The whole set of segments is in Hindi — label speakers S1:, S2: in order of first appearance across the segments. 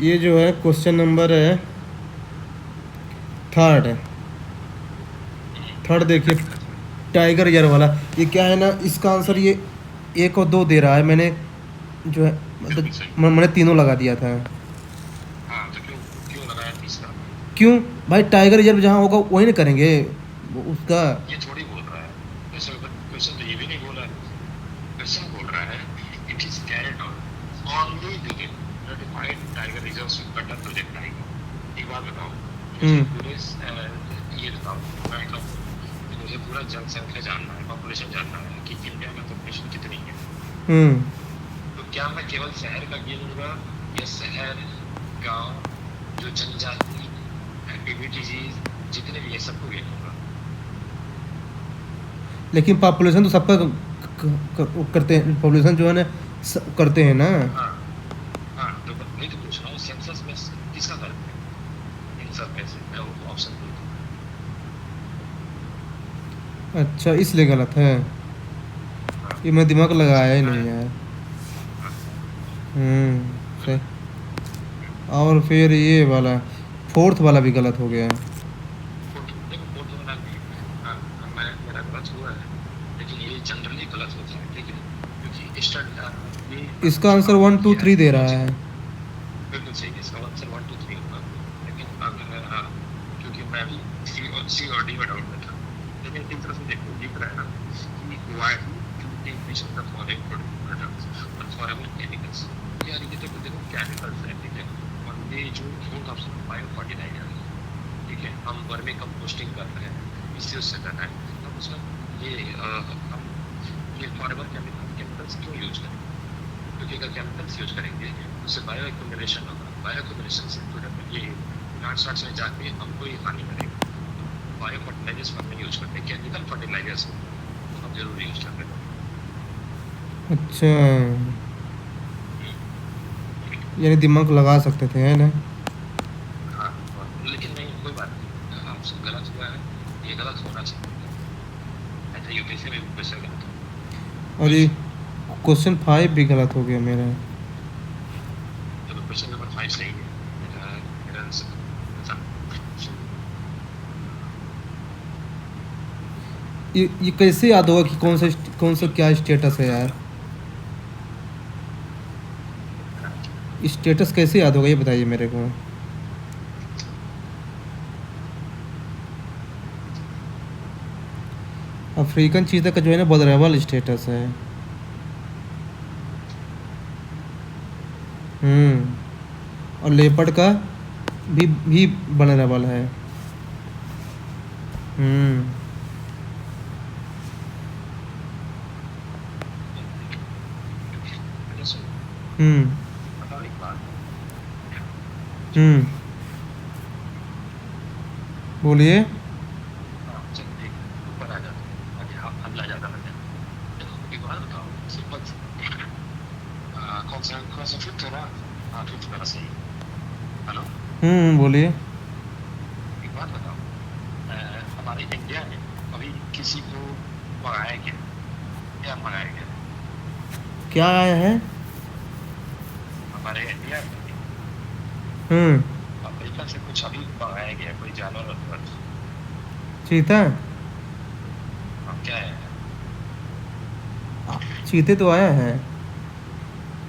S1: ये जो है क्वेश्चन नंबर है थर्ड। थर्ड देखिए, टाइगर रिजर्व वाला। ये क्या है ना, इसका आंसर ये 1 और 2 दे रहा है। मैंने जो है मतलब मैंने तीनों लगा दिया था।
S2: हाँ तो क्यों क्यों लगाया तीसरा?
S1: क्यों भाई, टाइगर रिजर्व जहाँ होगा वही ना करेंगे उसका।
S2: ये थोड़ी बोल रहा है। क्वेश्चन तो ये भी नहीं बोला है। क्वेश्चन बोल रहा है it is carried out only within the defined tiger reserves with conduct project tiger. एक बात बताओ मुझे पूरे ये बताओ, मैं कहूँ कि मुझे पूरा जनसंख्या जानना है, पॉपुलेशन जानना है कि इंडिया में पॉपुलेशन कितनी है। तो क्या मैं केवल शहर का गिनूंगा या शहर, गांव, जो जनजाति, एक्टिविटीज जितने भी है सबको गिनूंगा?
S1: लेकिन पॉपुलेशन तो सबका करते हैं, पॉपुलेशन जो है ना करते हैं ना।
S2: हाँ हाँ, तो नहीं तो पूछ रहा हूँ सेंसस में किसका करते हैं इन सब में से? मैं ऑप्शन दो।
S1: अच्छा, इसलिए गलत है।
S2: हाँ
S1: ये मैं दिमाग
S2: हो
S1: लगाया ही
S2: सकता
S1: नहीं
S2: है।
S1: यार।
S2: हाँ
S1: सही। और फिर ये वाला फोर्थ वाला भी गलत हो गया।
S2: देखो फोर्थ वाला भी मेरा गलत हुआ है, लेकिन ये जनरली गलत होता है, ठीक है? क्योंकि ये
S1: इसका
S2: जो
S1: आंसर
S2: आपने
S1: 1 2
S2: किया
S1: 3
S2: है
S1: दे रहा
S2: लॉजिक,
S1: है।
S2: बिल्कुल सही है, इसका आंसर 1 2 3 होगा। लेकिन अगर क्योंकि मैं भी सी और डी में डाउट में था, लेकिन एक तरफ से देखो दिख रहा है ना कि why increase the following products और फॉरेबल केमिकल्स। यार ये तो देखो केमिकल्स है, ठीक है? और ये जो फोर्थ ऑप्शन बायो फर्टिलाइजर, ठीक है, हम वर्मी कंपोस्टिंग कर रहे हैं, इससे उससे कर रहे हैं, तो उसमें ये हम ये फॉरेबल केमिकल्स क्यों यूज करें? क्योंकि अगर केमिकल्स यूज करेंगे उससे बायो एक्यूमुलेशन होगा, बायो एक्यूमुलेशन से प्रोडक्ट ये प्लांट्स में जाके हमको ही हानि करेगा। बायो फर्टिलाइजर्स हम नहीं यूज करते, केमिकल फर्टिलाइजर्स तो हम जरूर यूज करते हैं।
S1: अच्छा, यानी दिमाग लगा सकते थे, है ना।
S2: हाँ लेकिन नहीं, कोई बात नहीं, आपसे गलत हुआ है, ये गलत होना चाहिए। ऐसा यूपीएससी में भी क्वेश्चन गलत हो।
S1: और ये क्वेश्चन 5 भी गलत हो गया मेरा।
S2: चलो क्वेश्चन नंबर 5 सही है। मेरा आंसर
S1: ये कैसे याद होगा कि कौन सा क्या स्टेटस है यार। स्टेटस कैसे याद होगा ये बताइए मेरे को। अफ्रीकन चीता का जो है ना वल्नरेबल स्टेटस है। और लेपर्ड का भी वल्नरेबल है। हम्म
S2: बताओ एक बात।
S1: हम्म बोलिए।
S2: हाँ चल ठीक है, ऊपर आ जाते हैं, आगे हमला ज्यादा लग जाए। देखो एक बात बताओ सिंपल सी, कौन सा फिफ्थ है ना? हाँ फिफ्थ मेरा सही है। हेलो,
S1: बोलिए।
S2: एक बात बताओ, हमारे इंडिया में अभी किसी को मंगाया गया, क्या मंगाया गया
S1: क्या आया है?
S2: हमारे इंडिया में?
S1: हम्म
S2: अमेरिका से कुछ अभी मंगाया गया, कोई जानवर और
S1: चीता।
S2: क्या है?
S1: चीते तो आया है।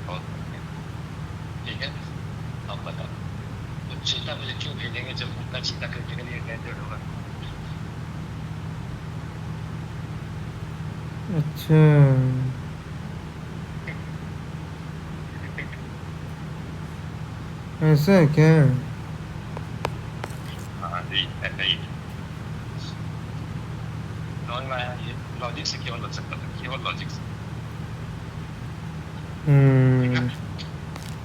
S2: बहुत बढ़िया, ठीक है। अब बताओ तो चीता मुझे क्यों भेजेंगे जब उनका चीता करने के लिए डेंजर होगा?
S1: अच्छा, ऐसा है क्या?
S2: हाँ जी ऐसा ही है। समझ में आया? ये लॉजिक से केवल बच सकता था, केवल लॉजिक से, ठीक है।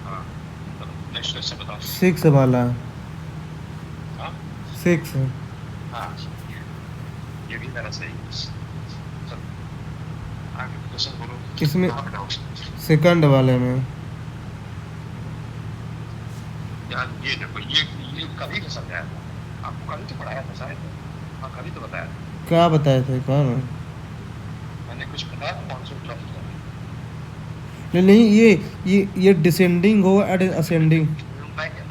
S2: हाँ चलो नेक्स्ट क्वेश्चन बताओ।
S1: 6 वाला।
S2: हाँ
S1: 6।
S2: हाँ ये भी मेरा सही है। चलो आगे क्वेश्चन बोलो,
S1: इसमें
S2: कहाँ पे डाउट?
S1: सेकंड वाले में।
S2: यार ये देखो, ये कभी तो समझाया था आपको, कभी तो पढ़ाया था शायद। हाँ कभी तो बताया था,
S1: क्या बताए थे कौन?
S2: मैंने कुछ बताया था मॉनसून ट्रॉफी का।
S1: नहीं नहीं, ये डिसेंडिंग हो एंड असेंडिंग।
S2: मैं क्या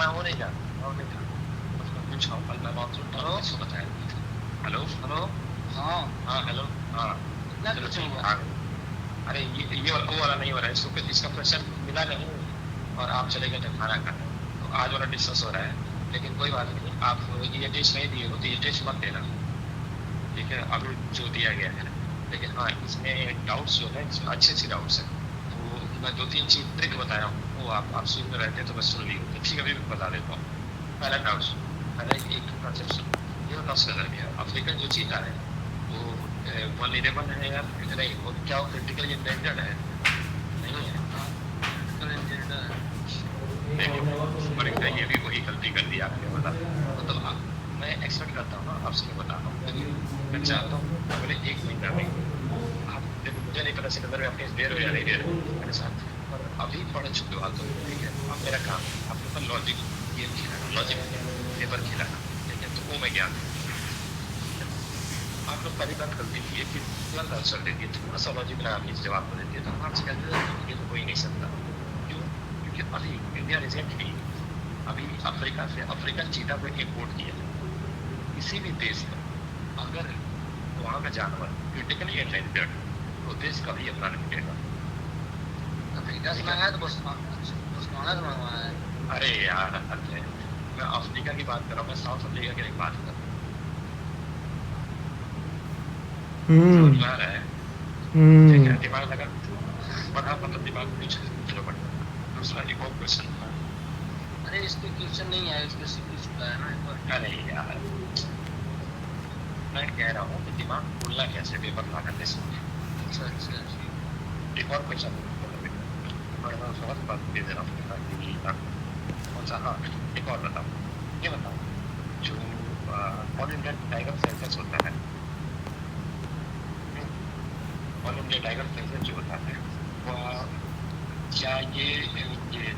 S3: इतना
S2: चलो
S3: कुछ
S2: ठीक
S3: हुआ।
S2: है, अरे ये वो वाला नहीं हो रहा है, इसको इसका प्रेशर मिला नहीं और आप चले गए थे खाना खाने, तो आज वाला डिस्कस हो रहा है। लेकिन कोई बात नहीं, आप ये टेस्ट नहीं दिए हो तो ये टेस्ट मत देना, ठीक है, अभी जो दिया गया है। लेकिन हाँ, इसमें डाउट्स जो है इसमें अच्छे अच्छे डाउट्स हैं, तो मैं 2-3 चीज ट्रिक बताया हूँ, वो आप सुन में रहते तो मैं सुन ली हूँ, ठीक है, अभी भी बता देता हूँ। पहला डाउट्स, पहला एक कंसेप्शन ये बताओ सदर में अफ्रीकन जो चीता है वो वनरेबल है या नहीं, वो क्या वो क्रिटिकली इंडेंजर्ड है? नहीं है। देखिए, ये भी वही गलती कर दी आपने, मतलब मैं एक्सपेक्ट करता हूँ ना, आपसे बता रहा हूँ, मैं चाहता हूँ अगले 1 महीना में आप देखो, मुझे नहीं पता सिकंदर में आपने दे रहे हो या नहीं दे रहे हो मेरे साथ, पर अभी पढ़ चुके हो आप तो, ठीक है, अब मेरा काम है आपके ऊपर लॉजिक गेम खिलाना, लॉजिक पेपर खिलाना, ठीक है, तो वो मैं ज्ञान आप लोग पहली बात गलती की है कि तुरंत आंसर दे दिए, थोड़ा सा लॉजिक लगा के जवाब को देते तो आपसे कहते हैं ये तो हो ही नहीं सकता। क्यों? क्योंकि अभी इंडिया रिसेंटली अभी अफ्रीका से अफ्रीकन चीता को इम्पोर्ट किया है। किसी भी देश का अगर वहाँ का जानवर क्रिटिकली एंडेंजर्ड तो देश कभी अपना नहीं मिलेगा।
S3: अफ्रीका से मंगाया तो बोस्टवाना से मंगवाया है।
S2: अरे यार हद है, मैं अफ्रीका की बात कर रहा हूँ, मैं साउथ अफ्रीका की नहीं बात कर रहा हूँ। समझ में आ रहा है? ठीक है, दिमाग लगा पढ़ा, मतलब दिमाग कुछ चलो बढ़िया। दूसरा एक और क्वेश्चन,
S3: अरे इसके क्वेश्चन नहीं आए, इसके सीखी चुका है ना एक बार।
S2: अरे यार मैं कह रहा हूँ कि दिमाग खुलना कैसे पेपर ला करने से।
S3: अच्छा अच्छा अच्छा।
S2: एक और क्वेश्चन मैं समझ बात दे दे रहा हूँ ताकि कौन सा, हाँ एक और बताओ, ये बताओ जो ऑल इंडिया टाइगर सेंसस होता है, ऑल इंडिया टाइगर सेंसस जो होता है वह क्या ये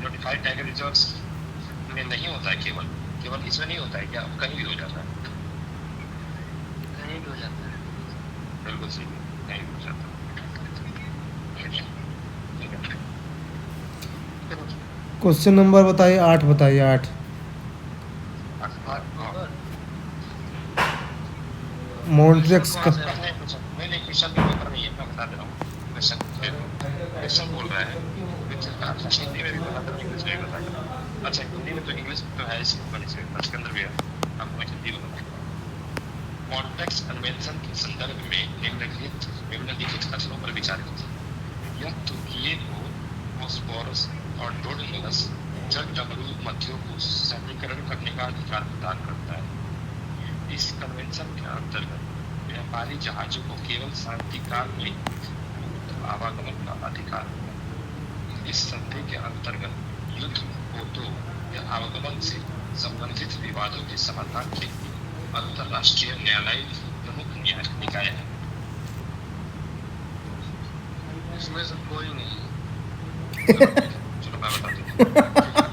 S2: नोटिफाइड टाइगर रिजर्व्स में नहीं होता है, केवल केवल इसमें नहीं होता है क्या, कहीं भी हो जाता है?
S3: कहीं भी हो जाता है।
S2: बिल्कुल सही, कहीं भी हो जाता है।
S1: क्वेश्चन नंबर बताइए, 8 बताइए, 8 मॉन्ट्रिक्स का।
S2: नहीं नहीं, क्वेश्चन के ऊपर नहीं है, मैं बता दे रहा हूँ क्वेश्चन। क्वेश्चन बोल रहा है हिंदी में भी बता दो, इंग्लिश में भी बता दो। अच्छा हिंदी में तो इंग्लिश में तो है, इसके अंदर भी है, आपको मैं हिंदी में बताऊँ। कॉन्टेक्स्ट कन्वेंशन के संदर्भ में निम्नलिखित कथनों पर विचार कीजिए। यह तुर्की को फॉस्फोरस और डोडोनिकस जल डमरू मध्यों को समीकरण करने का अधिकार प्रदान करता है। इस कन्वेंशन के अंतर्गत व्यापारी जहाजों को केवल शांति काल में मुक्त आवागमन का अधिकार है। इस संधि के अंतर्गत युद्ध पोतों या आवागमन से संबंधित विवादों के समाधान के लिए अंतरराष्ट्रीय न्यायालय प्रमुख निकाय है।
S3: इसमें से कोई नहीं।
S2: चलो मैं बता दूं,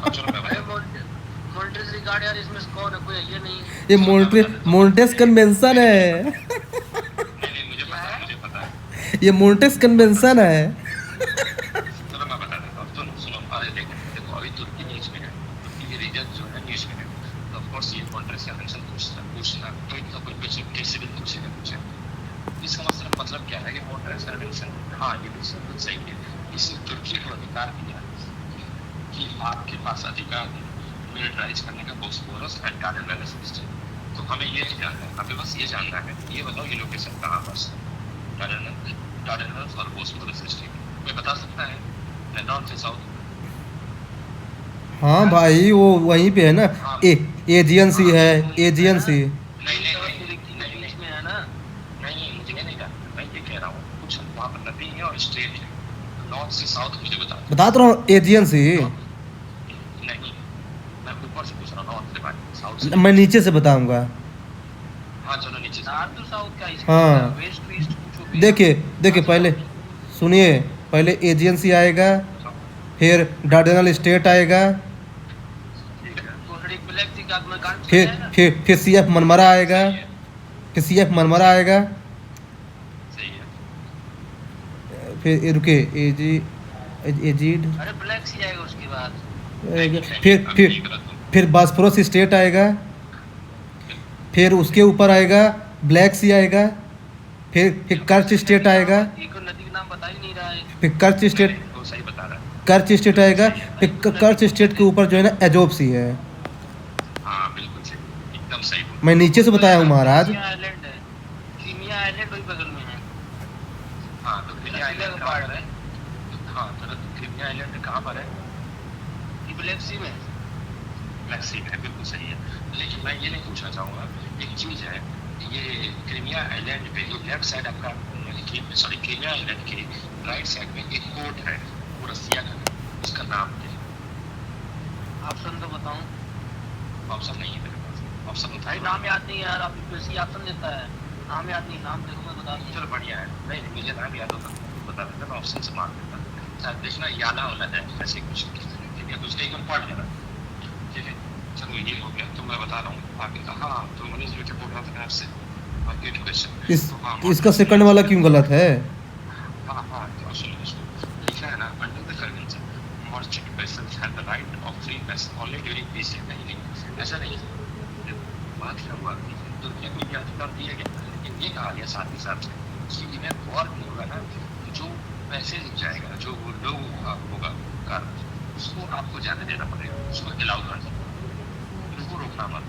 S2: चलो मैं
S3: अरे मॉन्ट्रिक्स रिगार्ड यार, इसमें से कौन है, कोई है नहीं।
S1: ये मोंटेस कन्वेंशन है।
S2: नहीं मुझे पता है
S1: ये मोंटेस कन्वेंशन है।
S2: चलो मैं बता देता हूँ, सुनो अरे देखो अभी तुर्की न्यूज में है, तुर्की की रीजन जो है न्यूज में है, तो ऑफ कोर्स ये कॉन्ट्रेक्ट कन्वेंशन पूछना कोई कुछ कैसे भी पूछेगा। इसका मतलब क्या है कि कॉन्ट्रेक्ट कन्वेंशन, हाँ ये बिल्कुल सही है, इसे तुर्की को अधिकार दिया कि आपके पास अधिकार है मिलिटराइज करने का बोस्फोरस एंड डार्डेनल सिस्टम। तो हमें ये नहीं जानना है, हमें बस ये जानना है, ये बताओ ये लोकेशन कहाँ पर है, डार्डेनल और बोस्फोरस सिस्टम कोई बता सकता है, नॉर्थ से साउथ?
S1: हाँ भाई वो वहीं पे है ना, एजियन सी है, एजियन सी।
S2: नहीं
S3: में है ना।
S2: नहीं मुझे नहीं जानना, मैं ये कह रहा हूँ कुछ वहाँ पर नदी है और स्ट्रेट है, नॉर्थ से साउथ मुझे
S1: बता तो रहा हूँ, एजियन सी।
S2: नहीं मैं ऊपर से पूछ रहा हूँ, नॉर्थ से बात, साउथ से।
S1: मैं नीचे से बताऊंगा।
S2: हाँ चलो नीचे से।
S3: नॉर्थ टू साउथ का इसमें
S1: हाँ।
S3: वेस्ट टू ईस्ट पूछो।
S1: देखिए पहले सुनिए, पहले एजियन सी आएगा, फिर डार्डेनल स्टेट आएगा, फिर सी एफ मनमरा आएगा, फिर सी एफ मनमरा आएगा,
S2: सही है।
S1: फिर रुके एजिड,
S3: अरे ब्लैक सी आएगा उसके बाद।
S1: फिर बास्फोरस स्टेट आएगा, फिर उसके ऊपर आएगा ब्लैक सी आएगा, फिर कर्च स्टेट आएगा,
S3: एक नदी का नाम बता ही नहीं रहा है।
S1: फिर कर्च स्टेट,
S2: वो सही बता रहा है।
S1: कर्च स्टेट आएगा, फिर कर्च स्टेट के ऊपर जो है ना एजोब सी है।
S2: हाँ बिल्कुल सही, एकदम सही बोल।
S1: मैं नीचे से बताया हूँ महाराज।
S3: क्रीमिया आइलैंड है, क्रीमिया आइलैंड वही बगल में है।
S2: हाँ तो क्रीमिया आइलैंड
S3: का
S2: कहाँ
S3: पहाड़
S2: पर
S3: है,
S2: है? हाँ तो क्रीमिया आइलैंड कहाँ पर है?
S3: ये ब्लैक सी में।
S2: ब्लैक सी में, बिल्कुल सही है। लेकिन मैं ये नहीं पूछना चाहूँगा, एक चीज़ है, ये क्रीमिया आइलैंड पे जो लेफ्ट साइड आपका, सॉरी क्रीमिया आइलैंड के राइट साइड में एक पोर्ट है, वो रसिया का है, उसका नाम क्या है?
S3: ऑप्शन तो बताऊं?
S2: ऑप्शन नहीं है मेरे पास, ऑप्शन
S3: भाई नाम याद नहीं यार, आप यूपीएससी ऑप्शन देता है, नाम याद नहीं, नाम देखो मैं बता दूं।
S2: चलो बढ़िया है, नहीं मुझे नाम याद होता तो बता देता, मैं ऑप्शन से मार देता। शायद देखना याला वाला है ऐसे कुछ, ठीक है, कुछ एकदम पढ़ लेना, ठीक है। चलो ये हो गया, तो मैं बता रहा हूँ आगे का। हाँ तो मनीष बेटे बोल रहा था मैं आपसे, एट क्वेश्चन।
S1: इस इसका सेकंड वाला क्यों गलत है?
S2: हाँ हाँ तो सुनो इसको, लिखा है ना, under the convention merchant vessels have the right of free passage only during peace. नहीं, ऐसा नहीं है, बात क्या हुआ कि तुर्की को ये अधिकार दिया गया, लेकिन ये कहा गया साथ ही साथ कि इन्हें वॉर नहीं होगा ना, जो पैसेज जाएगा, जो वो लोग होगा कार, उसको आपको जाने देना पड़ेगा, उसको अलाउ करना, उनको रोकना मत,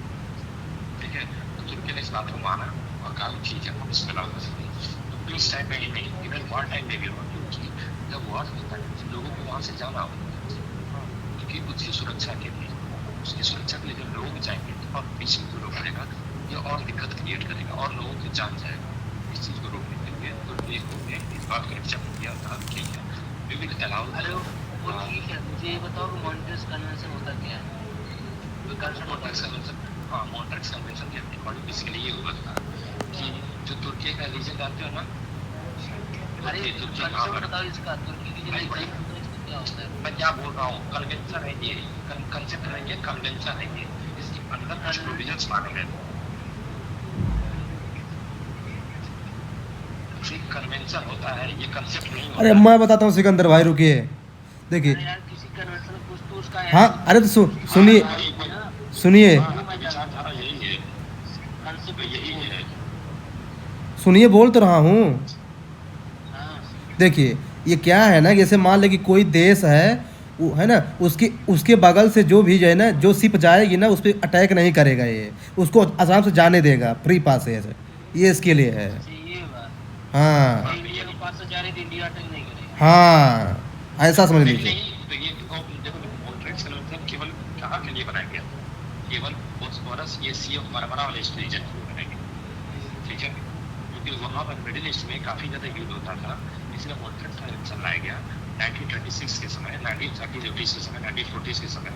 S2: ठीक है। तो तुर्की ने इस बात को माना और कहा ठीक है हम इसको अलाउ कर सकते हैं। तो पीस टाइम में ही नहीं, इवन वॉर टाइम में भी होगा, क्योंकि जब वॉर होता है तो लोगों को वहाँ से जाना होगा, क्योंकि उसकी सुरक्षा के लिए, उसकी सुरक्षा के लिए जब लोग जाएंगे और बीच में जो लोग आएगा, ये और दिक्कत क्रिएट करेगा और लोगों की जान जाएगा। इस चीज़ को रोकने के लिए तुर्की ने इस बात को एक्सेप्ट किया था, ठीक है वी विल अलाउ।
S3: अरे वो ठीक है, मुझे ये बताओ कि मॉन्ट्रियल कन्वेंशन होता क्या है?
S2: मॉन्ट्रियल कन्वेंशन, हाँ मॉन्ट्रियल कन्वेंशन के अकॉर्डिंग बेसिकली ये हुआ था कि जो तुर्की का रीजन जानते हो ना,
S3: अरे
S2: तुर्की
S3: कंसेप्ट बताओ इसका, तुर्की की जो
S2: बड़ी
S3: क्या होता है?
S2: मैं क्या बोल रहा हूँ, कन्वेंशन है ये, कंसेप्ट है ये, कन्वेंशन है ये, इसके अंदर कुछ प्रोविजंस माने गए। कन्वेंशन होता है ये, कंसेप्ट नहीं होता।
S1: अरे मैं बताता हूँ सिकंदर भाई, रुकिए, देखिए।
S3: अरे यार किसी कन्वेंशन कुछ तो उसका है।
S1: हाँ अरे तो सुनिए सुनिए
S2: विचारधारा यही है,
S3: कंसेप्ट
S2: यही है।
S1: सुनिए, बोल तो रहा हूँ।
S3: हाँ
S1: देखिए ये क्या है ना, जैसे मान ले कि कोई देश है, वो है ना, उसके उसके बगल से जो भी जो है ना, जो शिप जाएगी ना, उस पर अटैक नहीं करेगा, ये उसको आराम से जाने देगा, फ्री पास है, ये इसके लिए है।
S3: अच्छा, ये बात।
S1: हाँ
S3: इंडिया के पास से जा रही थी, इंडिया अटैक नहीं करेगा।
S1: हाँ, ऐसा समझ लीजिए।
S2: नहीं तो ये देखो, मॉन्ट्रियल कन्वेंशन केवल कहाँ के लिए बनाया गया, केवल बोस्फोरस ये सी ऑफ मार्मरा वाले रीजन के लिए बनाया गया, ठीक है, क्योंकि वहाँ पर मिडिल ईस्ट में काफ़ी ज़्यादा युद्ध होता था, इसलिए मॉन्ट्रियल कन्वेंशन लाया गया 1926 के समय, 1930 के समय, 1940 के समय,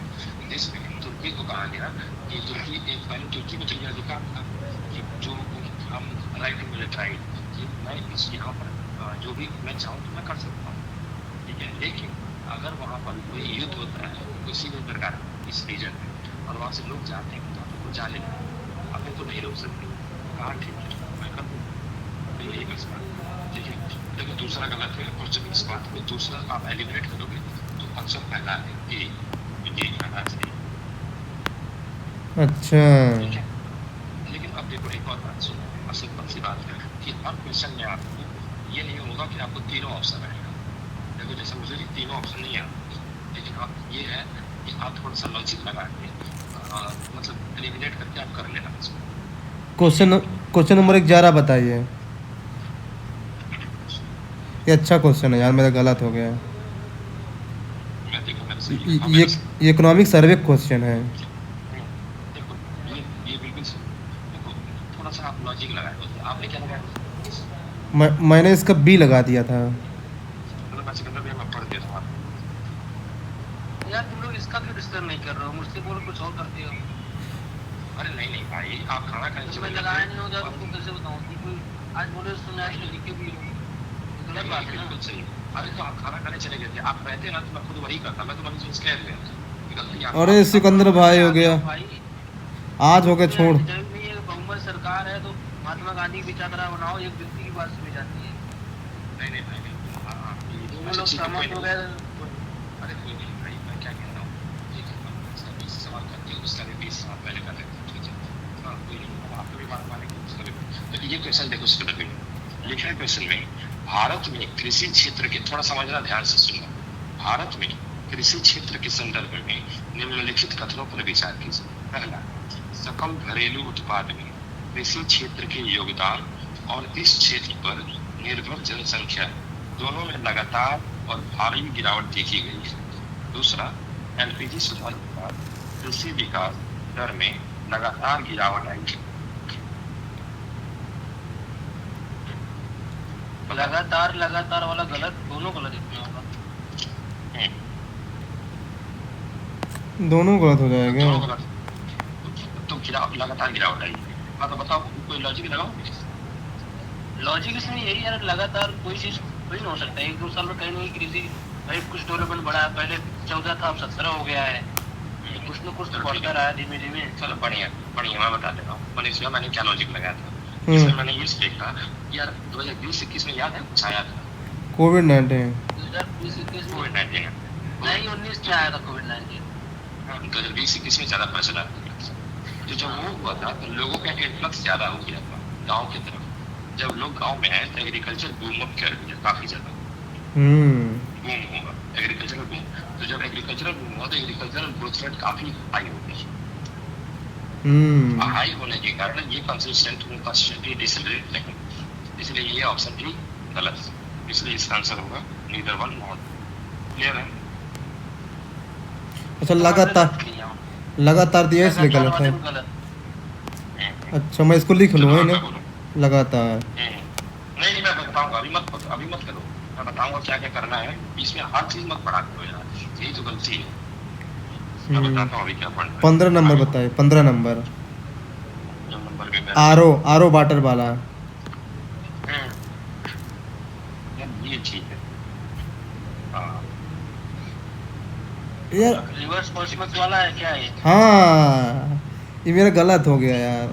S2: जिसमें तुर्की को कहा गया कि तुर्की एक पहले तुर्की में चल अधिकार था कि जो हम राइट टू मिलिट्राइड, कि मैं इस यहाँ पर जो भी मैं चाहूँ तो मैं कर सकता हूँ, ठीक है, लेकिन अगर वहाँ पर कोई युद्ध होता है किसी भी प्रकार इस रीजन में और वहाँ से लोग जाते हैं तो आपको जाने अपने को नहीं रोक सकते, कहा ठीक है मैं कर दूँ, मैं यही कर सकता, ठीक है। लेकिन दूसरा गलत है, और जब इस बात को दूसरा आप एलिमिनेट करोगे तो ऑप्शन पहला है ये कहना चाहिए,
S1: अच्छा
S2: ठीक है। लेकिन अब देखो एक और बात सुनो, असल सी बात है कि हर क्वेश्चन में आपको ये नहीं होगा कि आपको तीनों ऑप्शन आएगा। देखो जैसे मुझे भी तीनों ऑप्शन नहीं आते, लेकिन आप ये है कि आप थोड़ा सा लॉजिक लगा के मतलब एलिमिनेट करके आप कर लेना इसको।
S1: क्वेश्चन नंबर 11 बताइए। ये अच्छा क्वेश्चन है यार, मेरा गलत हो गया।
S2: मैं देखो मैंने सही हाँ,
S1: ये इकोनॉमिक सर्वे क्वेश्चन है।
S2: देखो ये बिल्कुल सही। देखो थोड़ा सा आप लॉजिक लगाए, आपने क्या लगाया?
S1: मैंने इसका बी लगा दिया था।
S2: मतलब मैं सिकंदर भैया मैं पढ़ दिया था आपको।
S3: यार तुम लोग इसका क्यों डिस्कस नहीं कर रहे हो, मुझसे बोलो कुछ और करते हो।
S2: अरे नहीं भाई, आप खाना खाने
S3: तो मैं लगाया नहीं होगा तुमको कैसे बताऊँ कि कोई आज बोले सुना आज लिख के भी हो, गलत बात है ना।
S2: बिल्कुल सही। अरे तो आप खाना खाने चले गए थे, आप रहते ना तो मैं खुद वही करता, मैं तो मनीष से कह दिया।
S1: अरे सिकंदर भाई हो गया,
S3: भाई
S1: आज हो गया, छोड़।
S3: जब भी ये बहुमत सरकार है तो महात्मा गांधी की विचारधारा बनाओ, एक व्यक्ति की बात सुनी जाती है।
S2: नहीं भाई,
S3: दोनों लोग सहमत हो गए।
S2: अरे कोई नहीं भाई, मैं क्या कह रहा हूँ, ठीक है 20 सवाल करते हैं, उसका भी 20 सवाल पहले कर लेते हैं, ठीक है। हाँ कोई नहीं, आपको भी बात मानेंगे उसका भी। तो ये क्वेश्चन देखो सिकंदर भाई, लिखा है क्वेश्चन में, भारत में कृषि क्षेत्र के, थोड़ा समझना ध्यान से सुनना, भारत में कृषि क्षेत्र के संदर्भ में निम्नलिखित कथनों पर विचार कीजिए। पहला, सकल घरेलू उत्पाद में कृषि क्षेत्र के योगदान और इस क्षेत्र पर निर्भर जनसंख्या दोनों में लगातार और भारी गिरावट देखी गई है। दूसरा, एलपीजी सुधार के बाद कृषि विकास दर में लगातार गिरावट आई है।
S3: लगातार वाला गलत, दोनों गलत इसमें होगा।
S1: दोनों गलत हो जाएगा।
S2: दोनों गलत। तो लगातार गिरावट आई। हाँ तो बताओ, कोई लॉजिक लगाओ।
S3: लॉजिक इसमें यही है, लगातार कोई चीज कोई नहीं हो सकता। 1-2 साल में कहीं नहीं कृषि भाई कुछ डेवलपमेंट बढ़ा है, पहले 14 था अब 17 हो गया है, कुछ न कुछ तो बढ़ता रहा है धीमे धीमे।
S2: चलो बढ़िया मैं बता देता हूँ। मैंने क्या लॉजिक लगाया था, इसमें मैंने ये देखा यार 2020-21 में याद है कुछ आया था,
S1: कोविड-19।
S3: 2020-21 में
S2: कोविड-19
S3: नहीं 19 में आया था कोविड-19।
S2: 2020-21 में ज्यादा पैसा लगा। तो जब वो हुआ था तो लोगों का इन्फ्लक्स ज्यादा हो गया था गाँव की तरफ। जब लोग गाँव में आए तो एग्रीकल्चर बूम अप कर दिया, काफी ज्यादा बूम होगा एग्रीकल्चरल बूम। तो जब एग्रीकल्चरल बूम हुआ तो एग्रीकल्चरल ग्रोथ रेट काफी हाई हो गई। हाई होने के कारण ये कंसिस्टेंटली डिसेलरेट नहीं, इसलिए ये ऑप्शन भी गलत है। इसलिए इसका आंसर होगा नीदर वन नॉट। क्लियर है?
S1: अच्छा, लगातार दिया इसलिए गलत है। अच्छा, मैं इसको लिख लूँ है ना, लगातार।
S2: नहीं मैं बताऊंगा, अभी मत करो। मैं बताऊंगा क्या क्या करना है। इसमें हर चीज मत पढ़ा करो यार, यही तो गलती है। मैं बताता हूँ अभी क्या पढ़ना है।
S1: 15 नंबर बताए, 15 नंबर।
S2: जो नंबर पे
S1: आरो वाटर वाला।
S2: यार ये ठीक है। हाँ
S1: यार
S3: रिवर्स ऑस्मोसिस वाला है क्या ये?
S1: हाँ, ये मेरा गलत हो गया यार।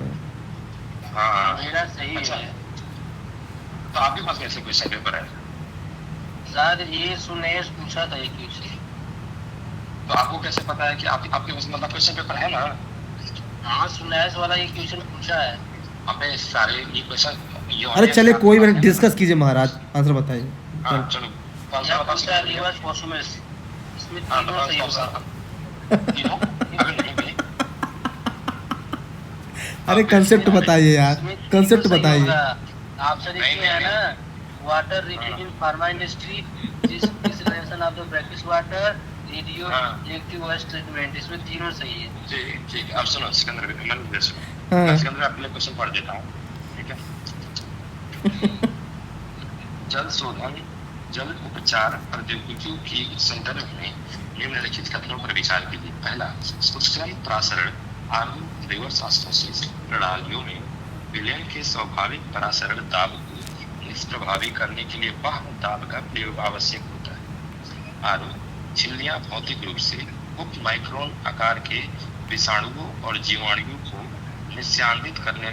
S2: हाँ
S3: मेरा सही
S2: अच्छा
S3: है।
S2: तो आपके पास कैसे क्वेश्चन पेपर है?
S3: शायद ये सुनेश पूछा था ये क्वेश्चन।
S2: तो आपको कैसे पता है कि आपके पास मतलब क्वेश्चन पेपर है ना?
S3: हाँ सुनेश वाला ये क्वेश्चन पूछा है।
S2: आपने सारे ये क्वेश्चन
S1: अरे चले कोई बात, डिस्कस कीजिए महाराज, आंसर बताइए।
S2: हाँ चलो
S3: या पूछा रिवर्स ऑस्मोसिस, इसमें तीनों सही होगा।
S1: अरे कंसेप्ट बताइए यार, कंसेप्ट बताइए।
S3: ऑप्शन इसमें है ना, water retain in pharma industry, desalination of the brackish water, radioactive waste treatment, इसमें तीनों सही है।
S2: ठीक अब सुनो, सिकंदर मैं सिकंदर अपने क्वेश्चन पढ़ देता हूँ, ठीक है? जल शोधन जल उपचार प्रौद्योगिकियों के संदर्भ में निम्नलिखित कथनों पर विचार कीजिए। पहला, सूक्ष्म प्रासरण रिवर्स ऑस्मोसिस प्रणालियों में विलयन के स्वाभाविक परासरण दाब को निष्प्रभावी करने के लिए बाह्य दाब का प्रयोग आवश्यक होता है। झिल्लियां भौतिक रूप से उप माइक्रोन आकार के विषाणुओं और जीवाणुओं को निस्यांदित करने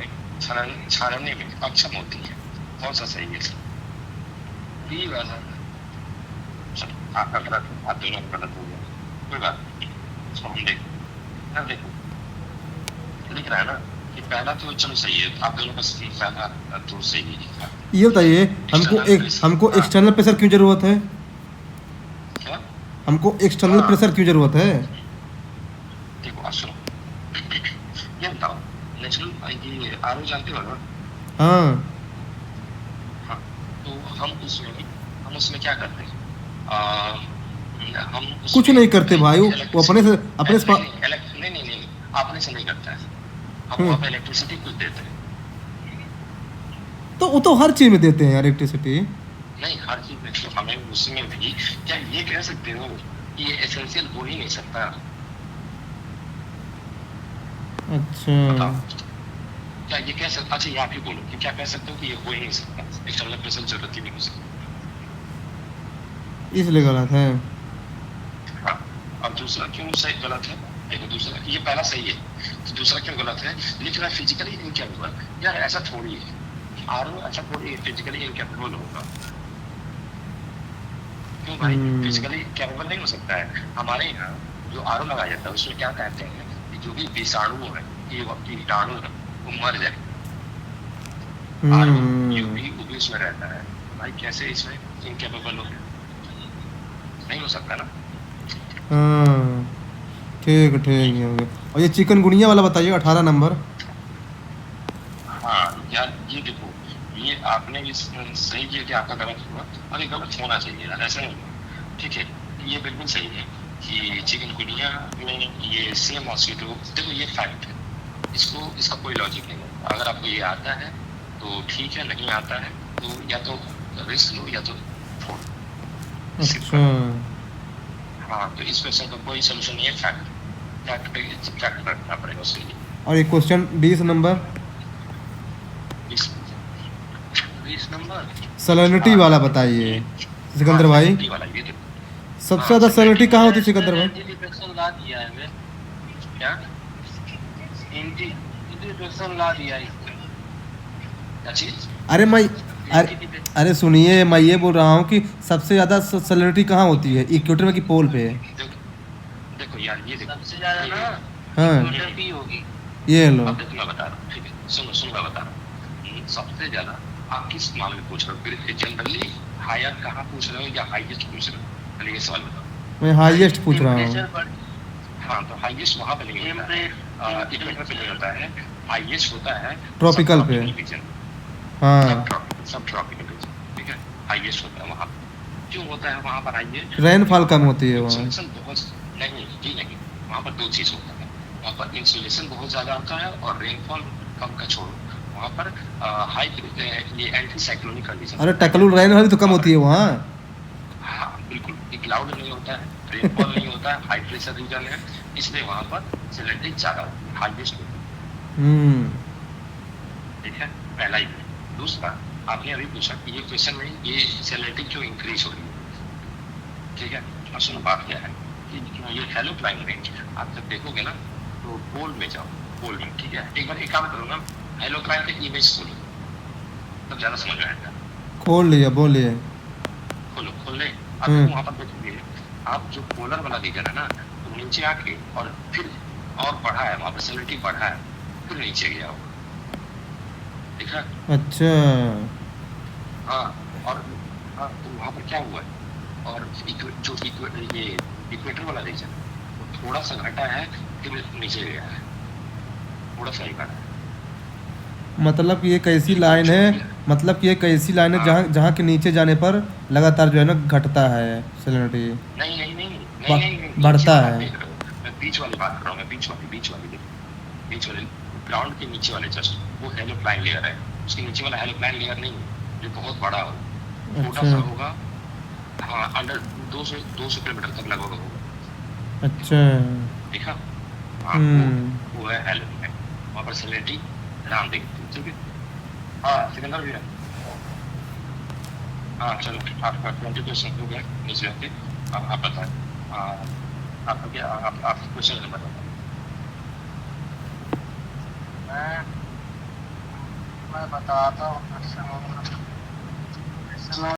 S2: छानने में अक्षम होती है। कौन सा सही है? बी वाला। आपका गलत है, आप दोनों गलत हो गया, कोई बात नहीं। इसको हम देखो लिख रहा है ना कि पहला तो चलो सही है, आप दोनों का पहला तो सही है।
S1: ये बताइए, हमको एक्सटर्नल प्रेशर क्यों जरूरत है?
S2: क्या
S1: हमको एक्सटर्नल प्रेशर क्यों जरूरत है?
S2: देखो आप सुनो, ये बताओ नेचुरल ये आरओ जानते हो ना?
S1: हाँ,
S2: तो हम उसमें क्या करते हैं? हम
S1: कुछ नहीं करते भाई, वो अपने से
S2: नहीं अपने से नहीं करता है, हम वहाँ पे इलेक्ट्रिसिटी कुछ देते हैं।
S1: तो वो तो हर चीज में देते हैं इलेक्ट्रिसिटी।
S2: नहीं हर चीज में, तो हमें उसमें भी क्या ये कह सकते हो कि ये एसेंशियल हो ही नहीं सकता?
S1: अच्छा,
S2: क्या ये कह सकते? अच्छा ये आप ही बोलो कि क्या कह सकते हो कि ये हो ही नहीं सकता, एक्सटर्नल प्रेशर जरूरत ही नहीं हो सकती,
S1: इसलिए गलत है।
S2: हाँ, और दूसरा क्यों सही गलत है? देखो दूसरा, ये पहला सही है तो दूसरा क्यों गलत है? लिख रहा है फिजिकली इनकैपेबल। यार ऐसा थोड़ी है, आरओ ऐसा थोड़ी फिजिकली इनकैपेबल होगा। क्यों भाई? फिजिकली कैपेबल नहीं हो सकता है। हमारे यहाँ जो आरओ लगाया जाता है उसमें क्या कहते हैं कि जो भी विषाणु है, ये कीटाणु है, वो मर जाए। यूपी वो भी इसमें रहता है। भाई कैसे इसमें इनकेपेबल हो गया? नहीं हो सकता ना।
S1: हाँ ठीक ठीक ये हो गया। और ये चिकनगुनिया वाला बताइए 18 नंबर।
S2: हाँ यार ये देखो, ये आपने भी सही किया कि आपका गलत हुआ, और ये गलत होना चाहिए यार, ऐसा नहीं हुआ। ठीक है, ये बिल्कुल सही है कि चिकनगुनिया में ये सेम मॉस्किटो, देखो ये फैक्ट है, इसका कोई लॉजिक नहीं है। अगर आपको ये आता है तो ठीक है, नहीं आता है तो या तो रिस्क लो या तो छोड़ो।
S1: अच्छा
S2: हाँ, तो इस क्वेश्चन का कोई सोल्यूशन नहीं है, फैक्ट रखना पड़ेगा उसके लिए।
S1: और ये क्वेश्चन 20 नंबर
S3: 20 नंबर
S1: सैलिनिटी वाला बताइए सिकंदर भाई।
S2: salinity वाला ये देखो,
S1: सबसे ज़्यादा सैलिनिटी कहाँ होती है सिकंदर भाई?
S3: एंटीडिप्रेशन ला दिया है मैं,
S2: क्या
S3: एंटीडिप्रेशन ला दिया है इसमें।
S2: क्या चीज?
S1: अरे मैं अरे सुनिए, मैं ये बोल रहा हूँ कि सबसे ज़्यादा सैलिनिटी कहाँ होती है, इक्वेटर में कि पोल पे?
S2: देखो यार ये देखो,
S3: सबसे ज्यादा ना
S1: हाँ
S3: इक्वेटर पे होगी।
S1: ये लो।
S2: अब देखो मैं बता रहा हूँ, ठीक है, सुनो मैं बता रहा हूँ। सबसे ज्यादा आप किस मामले में पूछ रहे हो? जनरली हायर कहाँ पूछ रहे हो या हाईएस्ट पूछ रहे हो? पहले ये सवाल बताओ।
S1: मैं हाईएस्ट पूछ रहा हूँ।
S3: टेम्परेचर बढ़
S2: हाँ, तो हाईएस्ट वहाँ पे नहीं होता है, इक्वेटर पे नहीं होता है। हाईएस्ट होता है
S1: ट्रॉपिकल पे।
S2: रीजन,
S1: हाँ
S2: सब ट्रॉपिकल रीजन, ठीक है, हाईएस्ट होता है वहाँ पे। क्यों होता है वहाँ पर हाईएस्ट?
S1: रेनफॉल कम होती है वहाँ।
S2: इंसुलेशन बहुत नहीं, वहाँ पर दो चीज होता है, वहाँ पर इंसुलेशन बहुत ज्यादा होता है और रेनफॉल कम का छोड़ो, वहाँ पर हाई ये एंटी साइक्लोनिक कंडीशन।
S1: अरे टकलू रेनफॉल भी तो कम होती है वहाँ।
S2: हाँ बिल्कुल, क्लाउड नहीं होता है, रेनफॉल नहीं होता है, हाई प्रेशर रीजन है, इसलिए वहाँ पर सैलिनिटी ज्यादा होती है, हाईएस्ट होती है। ठीक है, पहला ही। दूसरा, आपने अभी पूछा कि ये क्वेश्चन में ये सैलिनिटी क्यों इंक्रीज हो रही है, ठीक है। और सुनो बात क्या है कि ये हेलोक्लाइन रेंज आप जब देखोगे ना तो पोल में जाओ, पोल में, ठीक है। एक बार एक काम करो ना, हेलोक्लाइन का इमेज खोलो तब ज्यादा समझ में आएगा।
S1: खोल लिया, बोलिए।
S2: खोल ले। आप वहाँ पर देखोगे, आप जो पोलर वाला रीजन है ना, तो नीचे आके और फिर और बढ़ा है, वहाँ पर सैलिनिटी बढ़ा है, फिर नीचे गया होगा, देखा?
S1: अच्छा
S2: हाँ, और हाँ, तो वहाँ पर क्या हुआ है, और ये इक्वेटर वाला रीजन वो थोड़ा सा घटा है, फिर नीचे गया है, थोड़ा सा ही घटा है।
S1: मतलब कि एक ऐसी लाइन है, मतलब कि एक ऐसी लाइन है जहाँ जहाँ के नीचे जाने पर लगातार जो है ना घटता है सैलिनिटी।
S2: नहीं,
S1: बढ़ता है।
S2: मैं बीच वाली बात कर रहा हूँ, मैं बीच वाली ग्राउंड के नीचे वाले जस्ट वो हेलोक्लाइन लेयर है, उसके नीचे वाला हेलोक्लाइन लेयर नहीं है जो बहुत बड़ा हो, छोटा सा होगा। हाँ, अंडर 200 किलोमीटर तक लगभग होगा।
S1: अच्छा
S2: देखा? हाँ, वो है हेलोक्लाइन, वहाँ पर सैलिनिटी ध्यान देंगे, ठीक है। हाँ सिकंदर भैया, हाँ चलो, आपका 20% हो गया नीचे आके। आप बताएं, आपका क्या, आप क्वेश्चन नंबर बताओ।
S3: मैं बताता हूँ।